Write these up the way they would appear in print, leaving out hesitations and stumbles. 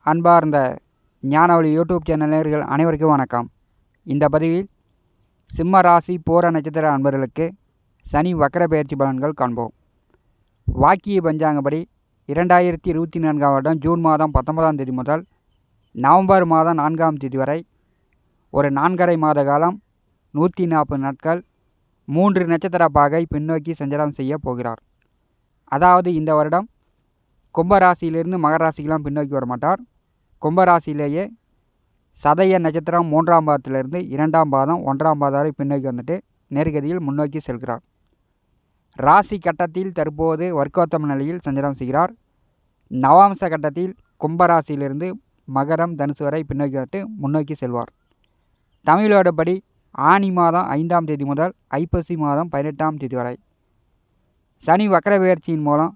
அன்பார்ந்த ஞானவழி YouTube channel நேயர்கள் அனைவருக்கும் வணக்கம். இந்த பதிவில் சிம்ம ராசி பூர நட்சத்திர அன்பர்களுக்கு சனி வக்கர பெயர்ச்சி பலன்கள் காண்போம். வாக்கிய பஞ்சாங்கப்படி 2024 வருடம் ஜூன் மாதம் 19ஆம் தேதி முதல் நவம்பர் மாதம் 4ஆம் தேதி வரை ஒரு 4½ மாத காலம் 140 நாட்கள் 3 நட்சத்திர பாகை பின்னோக்கி சஞ்சாரம் செய்ய போகிறார். அதாவது இந்த வருடம் கும்பராசியிலிருந்து மகர ராசிக்கெல்லாம் பின்னோக்கி வரமாட்டார். கும்பராசியிலேயே சதய நட்சத்திரம் 3ஆம் பாதத்திலிருந்து 2ஆம் பாதம் 1ஆம் பாதம் வரை பின்னோக்கி வந்துட்டு நேர்கதியில் முன்னோக்கி செல்கிறார். ராசி கட்டத்தில் தற்போது வர்க்கோத்தம நிலையில் சஞ்சாரம் செய்கிறார். நவாம்ச கட்டத்தில் கும்பராசியிலிருந்து மகரம் தனுசு வரை பின்னோக்கி வந்துட்டு முன்னோக்கி செல்வார். தமிழ் வருடப்படி ஆனி மாதம் 5ஆம் தேதி முதல் ஐப்பசி மாதம் 18ஆம் தேதி வரை சனி வக்கர பெயர்ச்சியின் மூலம்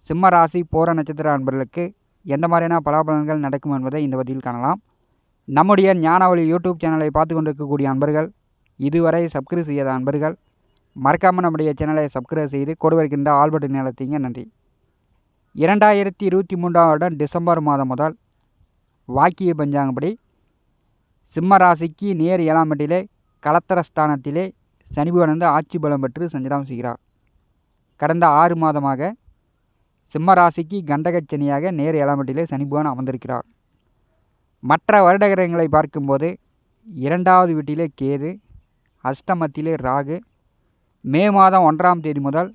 சிம்ம ராசி பூர நட்சத்திர அன்பர்களுக்கு எந்த மாதிரியான பலாபலன்கள் நடக்கும் என்பதை இந்த பதிவில் காணலாம். நம்முடைய ஞானவழி யூடியூப் சேனலை பார்த்து கொண்டிருக்கக்கூடிய அன்பர்கள், இதுவரை சப்ஸ்கிரைப் செய்யாத அன்பர்கள் மறக்காமல் நம்முடைய சேனலை சப்ஸ்கிரைப் செய்து கொடு வருகின்ற ஆல் பட்டன் அழுத்திங்க. நன்றி. 2023 வருடம் டிசம்பர் மாதம் முதல் வாக்கிய பஞ்சாங்கப்படி சிம்ம ராசிக்கு நேர் 7ஆம் இடத்திலே கலத்திரஸ்தானத்திலே சனிபகவான் ஆட்சி பலம் பெற்று சஞ்சாரம் செய்கிறார். கடந்த 6 மாதமாக சிம்ம ராசிக்கு கண்டகச்சனியாக நேர் 7ஆம் இடத்திலே சனிபகவான் அமர்ந்திருக்கிறார். மற்ற வருட கிரகங்களை பார்க்கும்போது 2வது வீட்டிலே கேது, அஷ்டமத்திலே ராகு, மே மாதம் 1ஆம் தேதி முதல்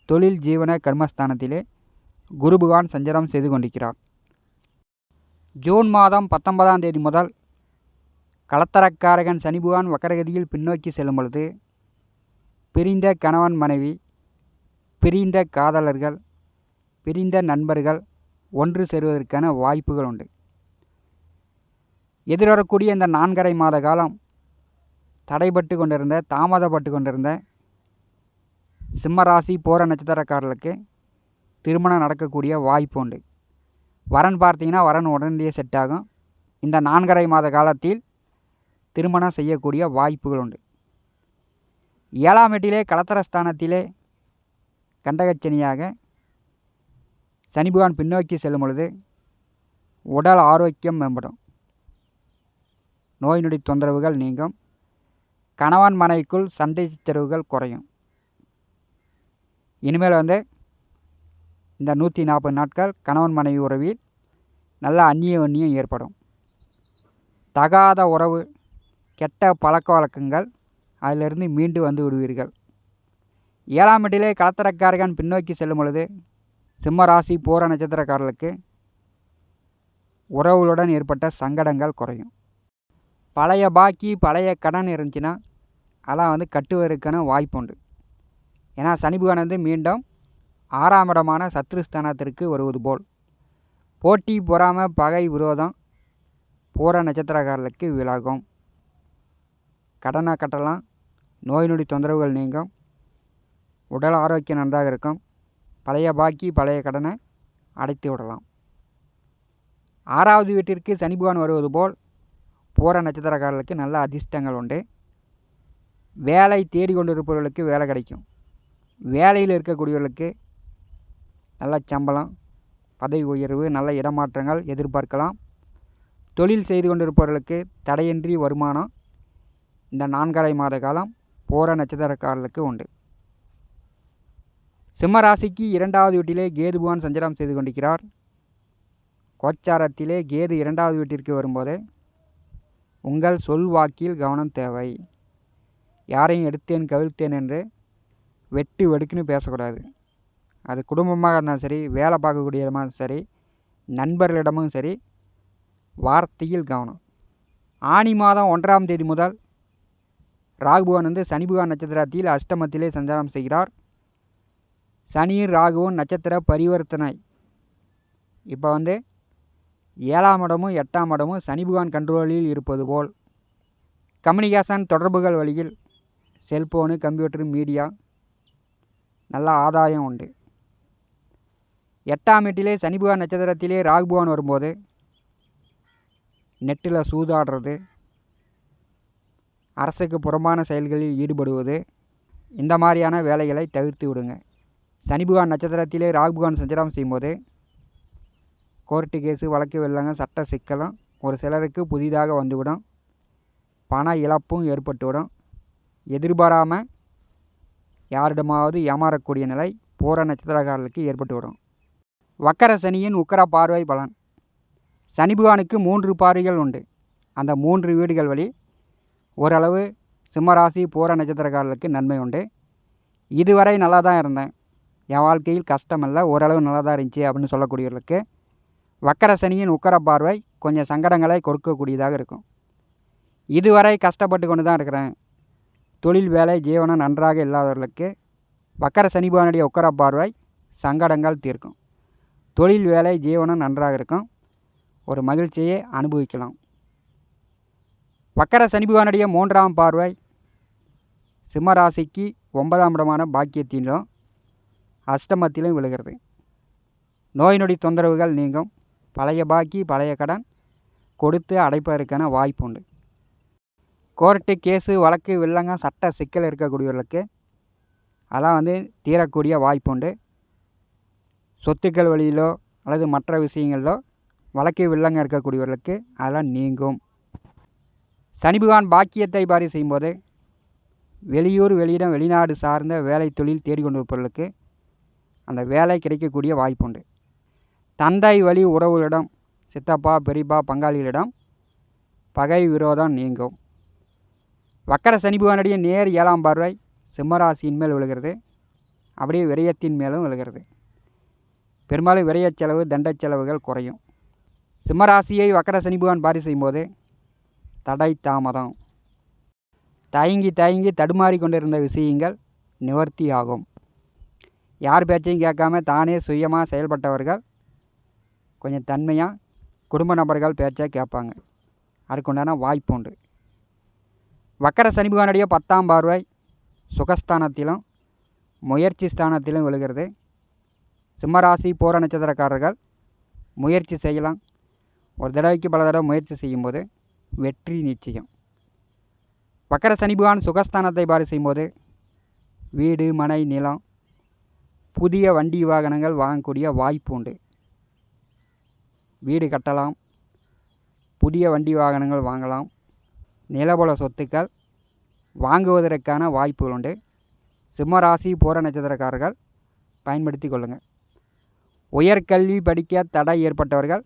தொழில் ஜீவன கர்மஸ்தானத்திலே குரு பகவான் சஞ்சாரம் செய்து கொண்டிருக்கிறார். ஜூன் மாதம் 19ஆம் தேதி முதல் கலத்தரக்காரகன் சனிபகவான் வக்கரகதியில் பின்னோக்கி செல்லும் பொழுது பிரிந்த கணவன் மனைவி, பிரிந்த காதலர்கள், பிரிந்த நண்பர்கள் ஒன்று சேருவதற்கான வாய்ப்புகள் உண்டு. எதிர்வரக்கூடிய இந்த 4½ மாத காலம் தடைபட்டு கொண்டிருந்த தாமதப்பட்டு கொண்டிருந்த சிம்மராசி பூர நட்சத்திரக்காரர்களுக்கு திருமணம் நடக்கக்கூடிய வாய்ப்பு உண்டு. வரன் பார்த்தீங்கன்னா வரன் உடனடியே செட் ஆகும். இந்த 4½ மாத காலத்தில் திருமணம் செய்யக்கூடிய வாய்ப்புகள் உண்டு. 7ஆம் வீட்டிலே கலத்திரஸ்தானத்திலே கண்டகச்சனியாக சனிபகவான் பின்னோக்கி செல்லும் பொழுது உடல் ஆரோக்கியம் மேம்படும், நோய் நொடி தொந்தரவுகள் நீங்கும், கணவன் மனைவிக்குள் சண்டை சச்சரவுகள் குறையும். இனிமேல் இந்த 140 நாட்கள் கணவன் மனைவி உறவில் நல்ல அந்நியம் ஏற்படும். தகாத உறவு, கெட்ட பழக்க வழக்கங்கள் அதிலிருந்து மீண்டு வந்து விடுவீர்கள். 7ஆம் வீட்டிலே கலத்திரக்காரகன் பின்னோக்கி செல்லும் பொழுது சிம்ம ராசி பூர நட்சத்திரக்காரர்களுக்கு உறவுகளுடன் ஏற்பட்ட சங்கடங்கள் குறையும். பழைய பாக்கி பழைய கடன் இருந்துச்சுன்னா அதெல்லாம் கட்டுவதற்கான வாய்ப்பு உண்டு. ஏன்னா சனிபகவான் மீண்டும் 6ஆம் இடமான சத்ருஸ்தானத்திற்கு வருவது போல் போட்டி பொறாமை பகை விரோதம் பூர நட்சத்திரக்காரர்களுக்கு விலகும். கடனை கட்டலாம், நோய் நொடி தொந்தரவுகள் நீங்கும், உடல் ஆரோக்கியம் நன்றாக இருக்கும், பழைய பாக்கி பழைய கடனை அடைத்து விடலாம். 6வது வீட்டிற்கு சனிபகவான் வருவது போல் பூர நட்சத்திரக்காரர்களுக்கு நல்ல அதிர்ஷ்டங்கள் உண்டு. வேலை தேடிக்கொண்டிருப்பவர்களுக்கு வேலை கிடைக்கும். வேலையில் இருக்கக்கூடியவர்களுக்கு நல்ல சம்பளம், பதவி உயர்வு, நல்ல இடமாற்றங்கள் எதிர்பார்க்கலாம். தொழில் செய்து கொண்டிருப்பவர்களுக்கு தடையின்றி வருமானம் இந்த 4½ மாத காலம் பூர நட்சத்திரக்காரர்களுக்கு உண்டு. சிம்ம ராசிக்கு 2வது வீட்டிலே கேது பகவான் சஞ்சாரம் செய்து கொண்டிருக்கிறார். கோச்சாரத்திலே கேது 2வது வீட்டிற்கு வரும்போது உங்கள் சொல் வாக்கில் கவனம் தேவை. யாரையும் எடுத்தேன் கவிழ்த்தேன் என்று வெட்டு வெடுக்குன்னு பேசக்கூடாது. அது குடும்பமாக இருந்தாலும் சரி, வேலை பார்க்கக்கூடிய இடமாக இருந்தாலும் சரி, நண்பர்களிடமும் சரி, வார்த்தையில் கவனம். ஆனி மாதம் 1ஆம் தேதி முதல் ராகு பகவான் சனிபகவான் நட்சத்திரத்தில் அஷ்டமத்திலே சஞ்சாரம் செய்கிறார். சனியும் ராகுவும் நட்சத்திர பரிவர்த்தனை. இப்போ 7ஆம் இடமும் 8ஆம் இடமும் சனிபகவான் கண்ட்ரோலில் இருப்பது போல் கம்யூனிகேஷன் தொடர்புகள் வழியில் செல்ஃபோனு, கம்ப்யூட்டரு, மீடியா நல்ல ஆதாயம் உண்டு. 8ஆம் வீட்டிலே சனிபகவான் நட்சத்திரத்திலே ராகு பகவான் வரும்போது நெட்டில் சூதாடுறது, அரசுக்கு புறம்பான செயல்களில் ஈடுபடுவது, இந்த மாதிரியான வேலைகளை தவிர்த்து விடுங்க. சனிபகவான் நட்சத்திரத்திலே ராகு பகவான் சஞ்சாரம் செய்யும்போது கோர்ட்டு கேஸு வழக்கு வெள்ளங்க சட்ட சிக்கலும் ஒரு சிலருக்கு புதிதாக வந்துவிடும். பண இழப்பும் ஏற்பட்டுவிடும். எதிர்பாராமல் யாரிடமாவது ஏமாறக்கூடிய நிலை பூர நட்சத்திரக்காரர்களுக்கு ஏற்பட்டுவிடும். வக்கர சனியின் உக்கர பார்வை பலன். சனி பகவானுக்கு 3 பார்வைகள் உண்டு. அந்த 3 வீடுகள் வழி ஓரளவு சிம்மராசி பூர நட்சத்திரக்காரர்களுக்கு நன்மை உண்டு. இதுவரை நல்லா தான் இருந்தேன், என் வாழ்க்கையில் கஷ்டம் இல்லை, ஓரளவு நல்லா தான் இருந்துச்சு அப்படின்னு சொல்லக்கூடியவர்களுக்கு வக்கர சனியின் உக்கர பார்வை கொஞ்சம் சங்கடங்களை கொடுக்கக்கூடியதாக இருக்கும். இதுவரை கஷ்டப்பட்டு கொண்டு தான் இருக்கிறேன், தொழில் வேலை ஜீவனம் நன்றாக இல்லாதவர்களுக்கு வக்கர சனி பகவானுடைய உக்கர பார்வை சங்கடங்கள் தீர்க்கும். தொழில் வேலை ஜீவனம் நன்றாக இருக்கும், ஒரு மகிழ்ச்சியை அனுபவிக்கலாம். வக்கர சனி பகவானுடைய 3ஆம் பார்வை சிம்மராசிக்கு 9ஆம் இடமான பாக்கியத்திலும் அஷ்டமத்திலும் விழுகிறது. நோய் நொடி தொந்தரவுகள் நீங்கும். பழைய பாக்கி பழைய கடன் கொடுத்து அடைப்பதற்கான வாய்ப்பு உண்டு. கோர்ட்டு கேஸு வழக்கு வில்லங்க சட்ட சிக்கல் இருக்கக்கூடியவர்களுக்கு அதெல்லாம் தீரக்கூடிய வாய்ப்பு உண்டு. சொத்துக்கள் வழியிலோ அல்லது மற்ற விஷயங்களிலோ வழக்கு வில்லங்க இருக்கக்கூடியவர்களுக்கு அதெல்லாம் நீங்கும். சனி பகவான் பாக்கியத்தை பாரி செய்யும்போது வெளியூர் வெளியிடம் வெளிநாடு சார்ந்த வேலை தொழில் தேடிக்கொண்டிருப்பவர்களுக்கு அந்த வேலை கிடைக்கக்கூடிய வாய்ப்பு உண்டு. தந்தை வழி உறவுகளிடம் சித்தப்பா பெரியப்பா பங்காளிகளிடம் பகை விரோதம் நீங்கும். வக்கர சனி பகவானுடைய நேர் 7ஆம் பார்வை சிம்மராசியின் மேல் விழுகிறது. அப்படியே விரயத்தின் மேலும் விழுகிறது. பெரும்பாலும் விரய செலவு தண்ட செலவுகள் குறையும். சிம்மராசியை வக்கர சனி பகவான் பாரி செய்யும்போது தடை தாமதம், தயங்கி தயங்கி தடுமாறி கொண்டிருந்த விஷயங்கள் நிவர்த்தி ஆகும். யார் பேச்சையும் கேட்காம தானே சுயமாக செயல்பட்டவர்கள் கொஞ்சம் தன்மையாக குடும்ப நபர்கள் பேச்சை கேட்பாங்க. அதுக்குண்டான வாய்ப்பு உண்டு. வக்கர சனி பகவானுடைய 10ஆம் பார்வை சுகஸ்தானத்திலும் முயற்சி ஸ்தானத்திலும் விழுகிறது. சிம்மராசி பூர நட்சத்திரக்காரர்கள் முயற்சி செய்யலாம். ஒரு தடவைக்கு பல தடவை முயற்சி செய்யும்போது வெற்றி நிச்சயம். வக்கர சனி பகவான் சுகஸ்தானத்தை பாரி செய்யும்போது வீடு மனை நிலம் புதிய வண்டி வாகனங்கள் வாங்கக்கூடிய வாய்ப்பு உண்டு. வீடு கட்டலாம், புதிய வண்டி வாகனங்கள் வாங்கலாம், நிலபுல சொத்துக்கள் வாங்குவதற்கான வாய்ப்புகள் உண்டு. சிம்மராசி பூர நட்சத்திரக்காரர்கள் பயன்படுத்தி கொள்ளுங்கள். உயர்கல்வி படிக்க தடை ஏற்பட்டவர்கள்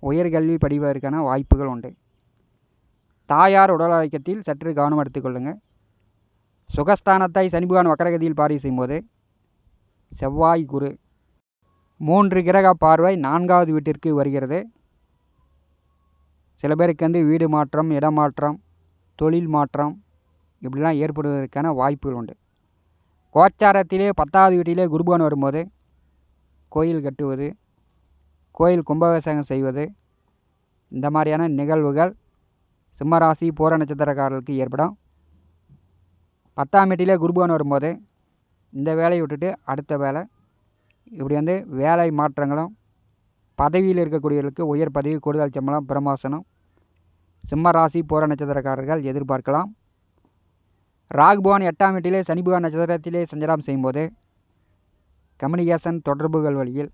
உயர்கல்வி படிப்பதற்கான வாய்ப்புகள் உண்டு. தாயார் உடல் ஆரோக்கியத்தில் சற்று கவனம் எடுத்துக்கொள்ளுங்கள். சுகஸ்தானத்தை சனி பகவான் வக்கரகதியில் பார்வை செய்யும்போது செவ்வாய் குரு 3 கிரக பார்வை 4வது வீட்டிற்கு வருகிறது. சில பேருக்கு வீடு மாற்றம், இடமாற்றம், தொழில் மாற்றம் இப்படிலாம் ஏற்படுவதற்கான வாய்ப்புகள் உண்டு. கோச்சாரத்திலே 10வது வீட்டிலே குருபவன் வரும்போது கோயில் கட்டுவது, கோயில் கும்பாபிஷேகம் செய்வது, இந்த மாதிரியான நிகழ்வுகள் சிம்மராசி பூர நட்சத்திரக்காரர்களுக்கு ஏற்படும். 10ஆம் வீட்டிலே குருபவன் வரும்போது இந்த வேலையை விட்டுட்டு அடுத்த வேலை, இப்படி வேலை மாற்றங்களும், பதவியில் இருக்கக்கூடியவர்களுக்கு உயர் பதவி, கூடுதல் சம்பளம், பிரமோசனம் சிம்மராசி பூர நட்சத்திரக்காரர்கள் எதிர்பார்க்கலாம். ராகு பகவான் 8ஆம் வீட்டிலே சனி பகவான் நட்சத்திரத்திலே சஞ்சாரம் செய்யும்போது கம்யூனிகேஷன் தொடர்புகள் வழியில்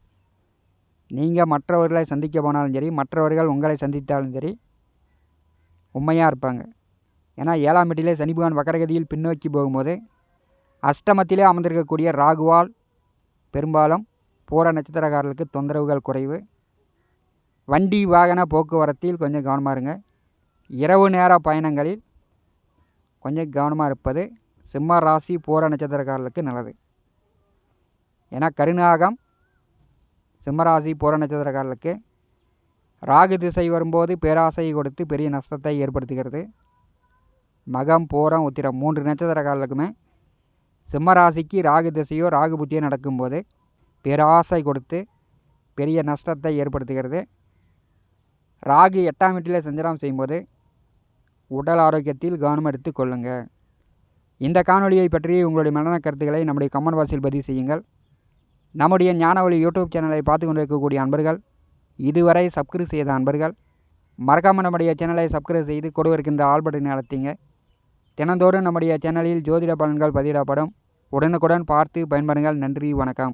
நீங்கள் மற்றவர்களை சந்திக்க போனாலும் சரி, மற்றவர்கள் உங்களை சந்தித்தாலும் சரி உண்மையாக இருப்பாங்க. ஏன்னா 7ஆம் வீட்டிலே சனி பகவான் வக்கரகதியில் பின்னோக்கி போகும்போது அஷ்டமத்திலே அமர்ந்திருக்கக்கூடிய ராகுவால் பெரும்பாலும் பூர நட்சத்திரக்காரர்களுக்கு தொந்தரவுகள் குறைவு. வண்டி வாகன போக்குவரத்தில் கொஞ்சம் கவனமாக இருங்க. இரவு நேர பயணங்களில் கொஞ்சம் கவனமாக இருப்பது சிம்ம ராசி பூர நட்சத்திரக்காரர்களுக்கு நல்லது. ஏன்னா கருநாகம் சிம்மராசி பூர நட்சத்திரக்காரர்களுக்கு ராகு திசை வரும்போது பேராசையை கொடுத்து பெரிய நஷ்டத்தை ஏற்படுத்துகிறது. மகம் பூரம் உத்திரம் 3 நட்சத்திரக்காரர்களுக்குமே சிம்மராசிக்கு ராகு திசையோ ராகு புத்தியோ நடக்கும்போது பேராசை கொடுத்து பெரிய நஷ்டத்தை ஏற்படுத்துகிறது. ராகு 8ஆம் வீட்டில் சஞ்சாரம் செய்யும்போது உடல் ஆரோக்கியத்தில் கவனம் எடுத்து கொள்ளுங்கள். இந்த காணொலியை பற்றி உங்களுடைய மனன கருத்துக்களை நம்முடைய கமெண்ட் பாக்ஸில் பதிவு செய்யுங்கள். நம்முடைய ஞானவழி யூடியூப் சேனலை பார்த்து கொண்டிருக்கக்கூடிய அன்பர்கள், இதுவரை சப்ஸ்கிரைப் செய்த அன்பர்கள் மறக்காமல் நம்முடைய சேனலை சப்ஸ்கிரைப் செய்து கொடுக்கின்ற ஆல் பட்டனை அழுத்திங்க. தினந்தோறும் நம்முடைய சேனலில் ஜோதிட பலன்கள் பதிவிடப்படும். உடனுக்குடன் பார்த்து பயன்பெறுங்கள். நன்றி, வணக்கம்.